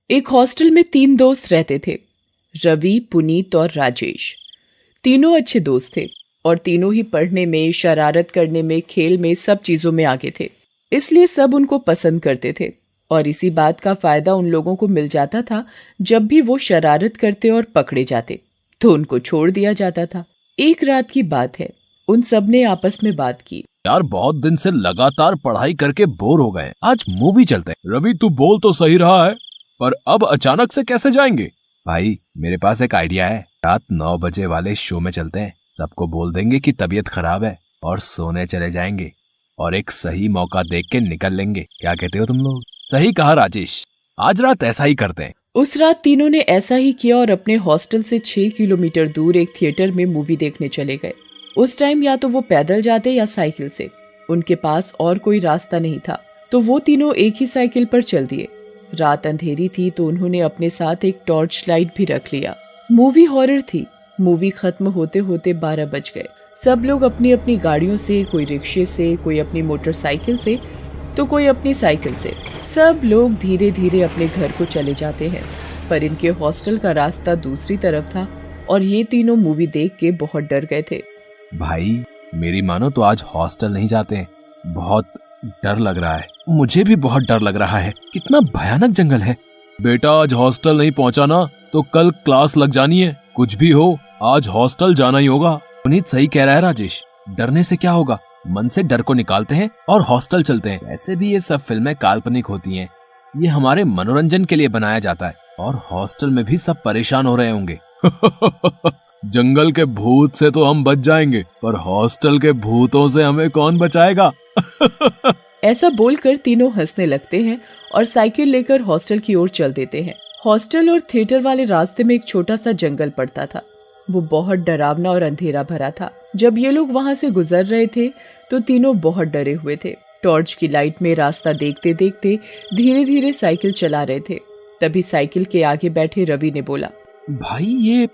एक हॉस्टल में 3 दोस्त रहते थे, रवि, पुनीत और राजेश। तीनों अच्छे दोस्त थे और तीनों ही पढ़ने में, शरारत करने में, खेल में, सब चीजों में आगे थे। इसलिए सब उनको पसंद करते थे और इसी बात का फायदा उन लोगों को मिल जाता था। जब भी वो शरारत करते और पकड़े जाते तो उनको छोड़ दिया जाता था। एक रात की बात है, उन सब ने आपस में बात की। यार बहुत दिन से लगातार पढ़ाई करके बोर हो गए, आज मूवी चलते हैं। रवि तू बोल तो सही रहा है, पर अब अचानक से कैसे जाएंगे? भाई मेरे पास एक आइडिया है, रात 9 बजे वाले शो में चलते हैं। सबको बोल देंगे कि तबीयत खराब है और सोने चले जाएंगे और एक सही मौका देख के निकल लेंगे। क्या कहते हो तुम लोग? सही कहा राजेश, आज रात ऐसा ही करते हैं। उस रात तीनों ने ऐसा ही किया और अपने हॉस्टल से 6 किलोमीटर दूर एक थिएटर में मूवी देखने चले गए। उस टाइम या तो वो पैदल जाते या साइकिल से, उनके पास और कोई रास्ता नहीं था, तो वो तीनों एक ही साइकिल पर चल दिए। रात अंधेरी थी तो उन्होंने अपने साथ एक टॉर्च लाइट भी रख लिया। मूवी हॉरर थी। मूवी खत्म होते होते 12 बज गए। सब लोग अपनी अपनी गाड़ियों से, कोई रिक्शे से, कोई अपनी मोटरसाइकिल से, तो कोई अपनी साइकिल से, सब लोग धीरे धीरे अपने घर को चले जाते हैं। पर इनके हॉस्टल का रास्ता दूसरी तरफ था और ये तीनों मूवी देख के बहुत डर गए थे। भाई मेरी मानो तो आज हॉस्टल नहीं जाते हैं, बहुत डर लग रहा है। मुझे भी बहुत डर लग रहा है, कितना भयानक जंगल है। बेटा आज हॉस्टल नहीं पहुंचा ना तो कल क्लास लग जानी है। कुछ भी हो आज हॉस्टल जाना ही होगा। पुनीत सही कह रहा है राजेश, डरने से क्या होगा, मन से डर को निकालते हैं और हॉस्टल चलते हैं। वैसे भी ये सब फिल्में काल्पनिक होती हैं, ये हमारे मनोरंजन के लिए बनाया जाता है और हॉस्टल में भी सब परेशान हो रहे होंगे। जंगल के भूत से तो हम बच जाएंगे, पर हॉस्टल के भूतों से हमें कौन बचाएगा? ऐसा बोलकर तीनों हंसने लगते हैं और साइकिल लेकर हॉस्टल की ओर चल देते हैं। हॉस्टल और थिएटर वाले रास्ते में एक छोटा सा जंगल पड़ता था। वो बहुत डरावना और अंधेरा भरा था। जब ये लोग वहां से गुजर रहे थे तो तीनों बहुत डरे हुए थे। टॉर्च की लाइट में रास्ता देखते देखते धीरे धीरे साइकिल चला रहे थे। तभी साइकिल के आगे बैठे रवि ने बोला, भाई ये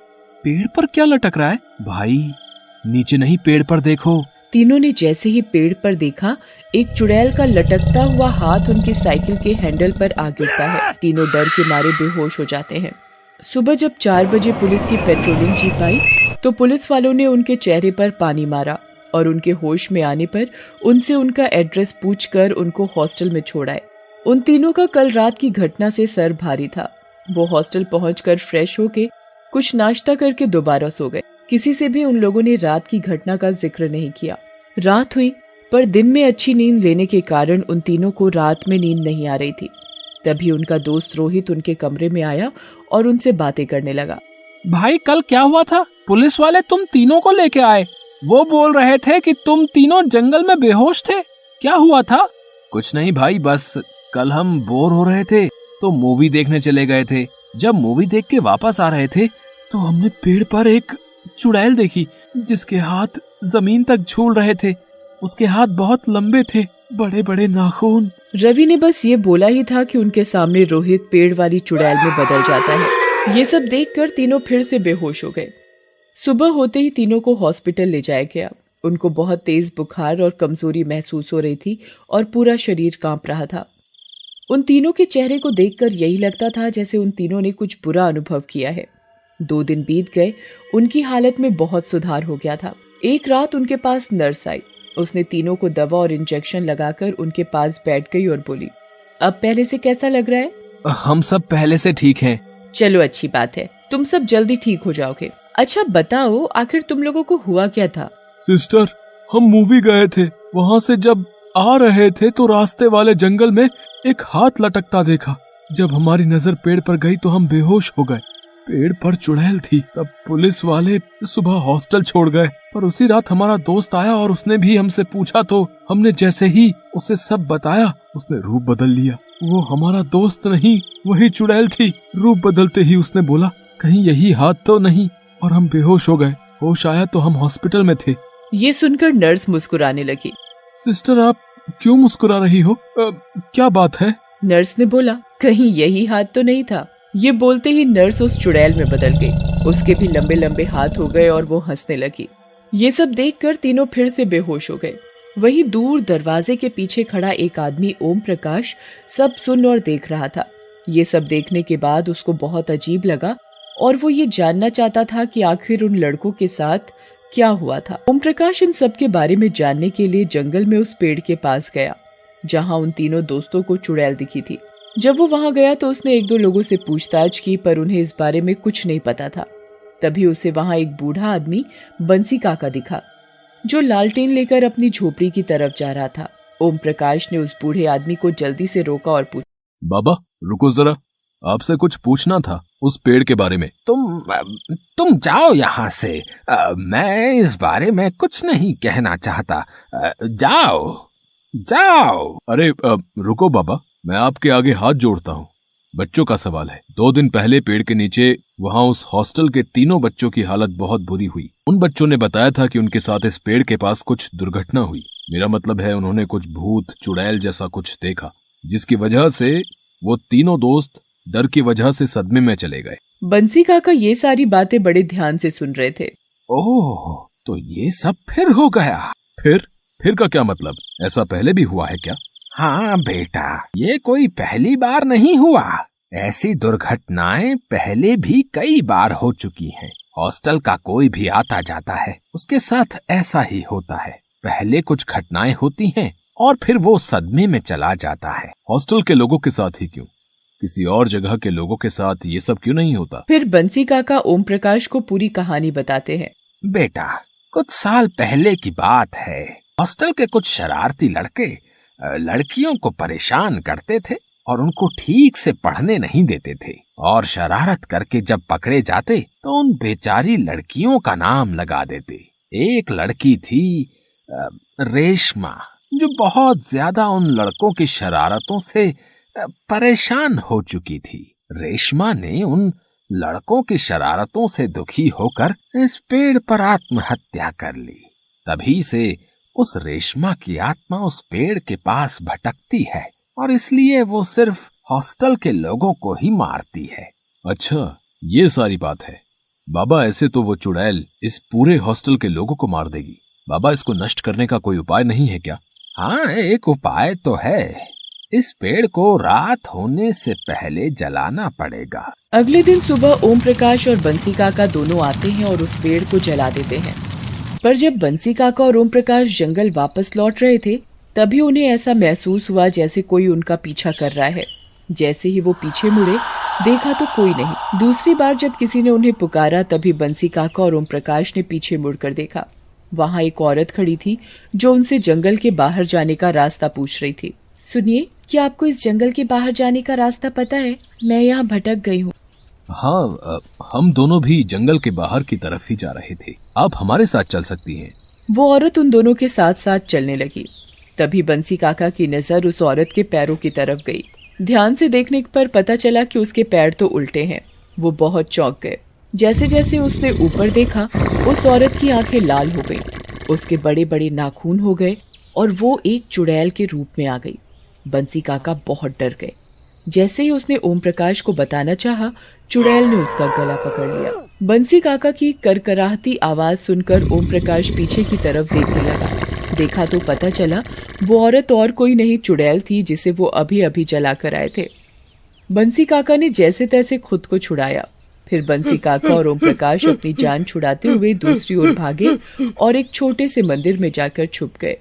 पेड़ पर क्या लटक रहा है? भाई नीचे नहीं, पेड़ पर देखो। तीनों ने जैसे ही पेड़ पर देखा, एक चुड़ैल का लटकता हुआ हाथ उनकी साइकिल के हैंडल पर आ गिरता है। तीनों डर के मारे बेहोश हो जाते हैं। सुबह जब 4 बजे पुलिस की पेट्रोलिंग जीप आई तो पुलिस वालों ने उनके चेहरे पर पानी मारा और उनके होश में आने पर उनसे उनका एड्रेस पूछकर उनको हॉस्टल में छोड़ाए। उन तीनों का कल रात की घटना से सर भारी था। वो हॉस्टल पहुंचकर फ्रेश होके कुछ नाश्ता करके दोबारा सो गए। किसी से भी उन लोगों ने रात की घटना का जिक्र नहीं किया। रात हुई पर दिन में अच्छी नींद लेने के कारण उन तीनों को रात में नींद नहीं आ रही थी। तभी उनका दोस्त रोहित उनके कमरे में आया और उनसे बातें करने लगा। भाई कल क्या हुआ था? पुलिस वाले तुम तीनों को लेके आए, वो बोल रहे थे कि तुम तीनों जंगल में बेहोश थे, क्या हुआ था? कुछ नहीं भाई, बस कल हम बोर हो रहे थे तो मूवी देखने चले गए थे। जब मूवी देख के वापस आ रहे थे तो हमने पेड़ पर एक चुड़ैल देखी जिसके हाथ जमीन तक झूल रहे थे। उसके हाथ बहुत लंबे थे, बड़े बड़े नाखून। रवि ने बस ये बोला ही था कि उनके सामने रोहित पेड़ वाली चुड़ैल में बदल जाता है। ये सब देखकर तीनों फिर से बेहोश हो गए। सुबह होते ही तीनों को हॉस्पिटल ले जाया गया। उनको बहुत तेज बुखार और कमजोरी महसूस हो रही थी और पूरा शरीर कांप रहा था। उन तीनों के चेहरे को देखकर यही लगता था जैसे उन तीनों ने कुछ बुरा अनुभव किया है। 2 दिन बीत गए, उनकी हालत में बहुत सुधार हो गया था। एक रात उनके पास नर्स आई। उसने तीनों को दवा और इंजेक्शन लगाकर उनके पास बैठ गई और बोली, अब पहले से कैसा लग रहा है? हम सब पहले से ठीक हैं। चलो अच्छी बात है, तुम सब जल्दी ठीक हो जाओगे। अच्छा बताओ, आखिर तुम लोगों को हुआ क्या था? सिस्टर, हम मूवी गए थे, वहाँ से जब आ रहे थे तो रास्ते वाले जंगल में एक हाथ लटकता देखा। जब हमारी नजर पेड़ पर गई तो हम बेहोश हो गए। पेड़ पर चुड़ैल थी। तब पुलिस वाले सुबह हॉस्टल छोड़ गए, पर उसी रात हमारा दोस्त आया और उसने भी हमसे पूछा तो हमने जैसे ही उसे सब बताया, उसने रूप बदल लिया। वो हमारा दोस्त नहीं, वही चुड़ैल थी। रूप बदलते ही उसने बोला, कहीं यही हाथ तो नहीं, और हम बेहोश हो गए। होश आया तो हम हॉस्पिटल में थे। ये सुनकर नर्स मुस्कुराने लगी। सिस्टर, आप क्यों मुस्कुरा रही हो? क्या बात है? नर्स ने बोला, कहीं यही हाथ तो नहीं था। ये बोलते ही नर्स उस चुड़ैल में बदल गई। उसके भी लंबे लंबे हाथ हो गए और वो हंसने लगी। ये सब देखकर तीनों फिर से बेहोश हो गए। वहीं दूर दरवाजे के पीछे खड़ा एक आदमी, ओम प्रकाश, सब सुन और देख रहा था। ये सब देखने के बाद उसको बहुत अजीब लगा और वो ये जानना चाहता था कि आखिर उन लड़कों के साथ क्या हुआ था। ओम प्रकाश इन सब के बारे में जानने के लिए जंगल में उस पेड़ के पास गया जहाँ उन तीनों दोस्तों को चुड़ैल दिखी थी। जब वो वहां गया तो उसने एक दो लोगों से पूछताछ की, पर उन्हें इस बारे में कुछ नहीं पता था। तभी उसे वहां एक बूढ़ा आदमी बंसी काका दिखा जो लालटेन लेकर अपनी झोपड़ी की तरफ जा रहा था। ओम प्रकाश ने उस बूढ़े आदमी को जल्दी से रोका और पूछा, बाबा रुको जरा, आपसे कुछ पूछना था उस पेड़ के बारे में। तुम जाओ यहाँ से। मैं इस बारे में कुछ नहीं कहना चाहता। जाओ जाओ। अरे रुको बाबा, मैं आपके आगे हाथ जोड़ता हूँ। बच्चों का सवाल है। 2 दिन पहले पेड़ के नीचे वहाँ उस हॉस्टल के 3 बच्चों की हालत बहुत बुरी हुई। उन बच्चों ने बताया था कि उनके साथ इस पेड़ के पास कुछ दुर्घटना हुई। मेरा मतलब है उन्होंने कुछ भूत चुड़ैल जैसा कुछ देखा, जिसकी वजह से वो 3 दोस्त डर की वजह से सदमे में चले गए। बंसी काका ये सारी बातें बड़े ध्यान से सुन रहे थे। ओह, तो ये सब फिर हो गया। फिर का क्या मतलब? ऐसा पहले भी हुआ है क्या? हाँ बेटा, ये कोई पहली बार नहीं हुआ। ऐसी दुर्घटनाएं पहले भी कई बार हो चुकी हैं। हॉस्टल का कोई भी आता जाता है, उसके साथ ऐसा ही होता है। पहले कुछ घटनाएं होती हैं और फिर वो सदमे में चला जाता है। हॉस्टल के लोगों के साथ ही क्यों? किसी और जगह के लोगों के साथ ये सब क्यों नहीं होता? फिर बंसी काका ओम प्रकाश को पूरी कहानी बताते हैं। बेटा, कुछ साल पहले की बात है। हॉस्टल के कुछ शरारती लड़के लड़कियों को परेशान करते थे और उनको ठीक से पढ़ने नहीं देते थे, और शरारत करके जब पकड़े जाते तो उन बेचारी लड़कियों का नाम लगा देते। एक लड़की थी रेशमा, जो बहुत ज्यादा उन लड़कों की शरारतों से परेशान हो चुकी थी। रेशमा ने उन लड़कों की शरारतों से दुखी होकर इस पेड़ पर आत्महत्या कर ली। तभी से उस रेशमा की आत्मा उस पेड़ के पास भटकती है और इसलिए वो सिर्फ हॉस्टल के लोगों को ही मारती है। अच्छा, ये सारी बात है। बाबा, ऐसे तो वो चुड़ैल इस पूरे हॉस्टल के लोगों को मार देगी। बाबा, इसको नष्ट करने का कोई उपाय नहीं है क्या? हाँ, एक उपाय तो है। इस पेड़ को रात होने से पहले जलाना पड़ेगा। अगले दिन सुबह ओम प्रकाश और बंसी काका दोनों आते हैं और उस पेड़ को जला देते हैं। पर जब बंसी काका और ओम प्रकाश जंगल वापस लौट रहे थे, तभी उन्हें ऐसा महसूस हुआ जैसे कोई उनका पीछा कर रहा है। जैसे ही वो पीछे मुड़े, देखा तो कोई नहीं। दूसरी बार जब किसी ने उन्हें पुकारा, तभी बंसी काका और ओम प्रकाश ने पीछे मुड़कर देखा। वहाँ एक औरत खड़ी थी जो उनसे जंगल के बाहर जाने का रास्ता पूछ रही थी। सुनिए, क्या आपको इस जंगल के बाहर जाने का रास्ता पता है? मैं यहाँ भटक गई हूँ। हाँ, हम दोनों भी जंगल के बाहर की तरफ ही जा रहे थे। आप हमारे साथ चल सकती हैं। वो औरत उन दोनों के साथ साथ चलने लगी। तभी बंसी काका की नजर उस औरत के पैरों की तरफ गई। ध्यान से देखने पर पता चला कि उसके पैर तो उल्टे हैं। वो बहुत चौंक गए। जैसे जैसे उसने ऊपर देखा, उस औरत की आंखें लाल हो गई, उसके बड़े बड़े नाखून हो गए और वो एक चुड़ैल के रूप में आ गई। बंसी काका बहुत डर गए। जैसे ही उसने ओम प्रकाश को बताना चाहा, चुड़ैल ने उसका गला पकड़ लिया। बंसी काका की करकराहती आवाज सुनकर ओम प्रकाश पीछे की तरफ देखने लगा। देखा तो पता चला वो औरत और कोई नहीं, चुड़ैल थी जिसे वो अभी अभी जला कर आए थे। बंसी काका ने जैसे तैसे खुद को छुड़ाया। फिर बंसी काका और ओम प्रकाश अपनी जान छुड़ाते हुए दूसरी ओर भागे और एक छोटे से मंदिर में जाकर छुप गए।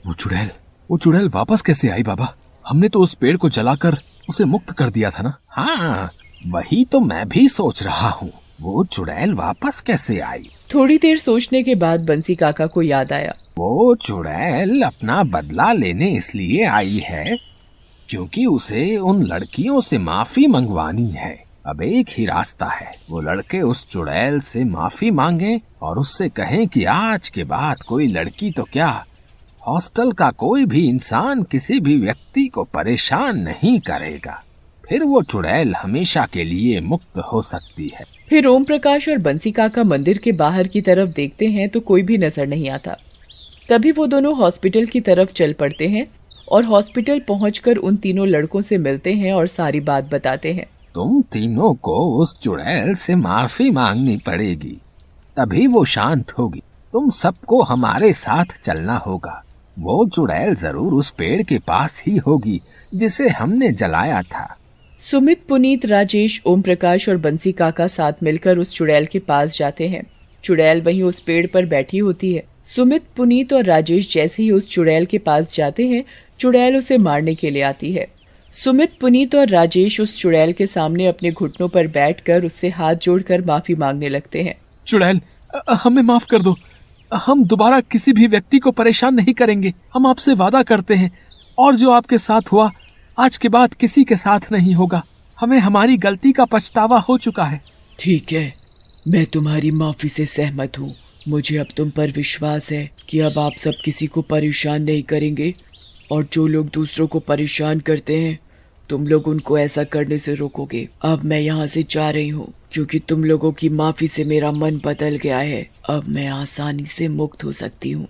वो चुड़ैल वापस कैसे आई बाबा? हमने तो उस पेड़ को जलाकर उसे मुक्त कर दिया था ना। हाँ, वही तो मैं भी सोच रहा हूँ। वो चुड़ैल वापस कैसे आई? थोड़ी देर सोचने के बाद बंसी काका को याद आया। वो चुड़ैल अपना बदला लेने इसलिए आई है क्योंकि उसे उन लड़कियों से माफी मंगवानी है। अब एक ही रास्ता है, वो लड़के उस चुड़ैल से माफी मांगे और उससे कहें कि आज के बाद कोई लड़की तो क्या, हॉस्टल का कोई भी इंसान किसी भी व्यक्ति को परेशान नहीं करेगा। फिर वो चुड़ैल हमेशा के लिए मुक्त हो सकती है। फिर ओम प्रकाश और बंसी काका मंदिर के बाहर की तरफ देखते हैं तो कोई भी नजर नहीं आता। तभी वो दोनों हॉस्पिटल की तरफ चल पड़ते हैं और हॉस्पिटल पहुंचकर उन तीनों लड़कों से मिलते हैं और सारी बात बताते हैं। तुम तीनों को उस चुड़ैल से माफी मांगनी पड़ेगी, तभी वो शांत होगी। तुम सबको हमारे साथ चलना होगा। वो चुड़ैल जरूर उस पेड़ के पास ही होगी जिसे हमने जलाया था। सुमित, पुनीत, राजेश, ओम प्रकाश और बंसी काका साथ मिलकर उस चुड़ैल के पास जाते हैं। चुड़ैल वहीं उस पेड़ पर बैठी होती है। सुमित, पुनीत और राजेश जैसे ही उस चुड़ैल के पास जाते हैं, चुड़ैल उसे मारने के लिए आती है। सुमित, पुनीत और राजेश उस चुड़ैल के सामने अपने घुटनों पर बैठकर उससे हाथ जोड़कर माफी मांगने लगते हैं। चुड़ैल, हमें माफ कर दो। हम दोबारा किसी भी व्यक्ति को परेशान नहीं करेंगे। हम आपसे वादा करते हैं, और जो आपके साथ हुआ आज के बाद किसी के साथ नहीं होगा। हमें हमारी गलती का पछतावा हो चुका है। ठीक है, मैं तुम्हारी माफी से सहमत हूँ। मुझे अब तुम पर विश्वास है कि अब आप सब किसी को परेशान नहीं करेंगे, और जो लोग दूसरों को परेशान करते हैं तुम लोग उनको ऐसा करने से रोकोगे। अब मैं यहाँ से जा रही हूँ, क्योंकि तुम लोगों की माफी से मेरा मन बदल गया है। अब मैं आसानी से मुक्त हो सकती हूँ।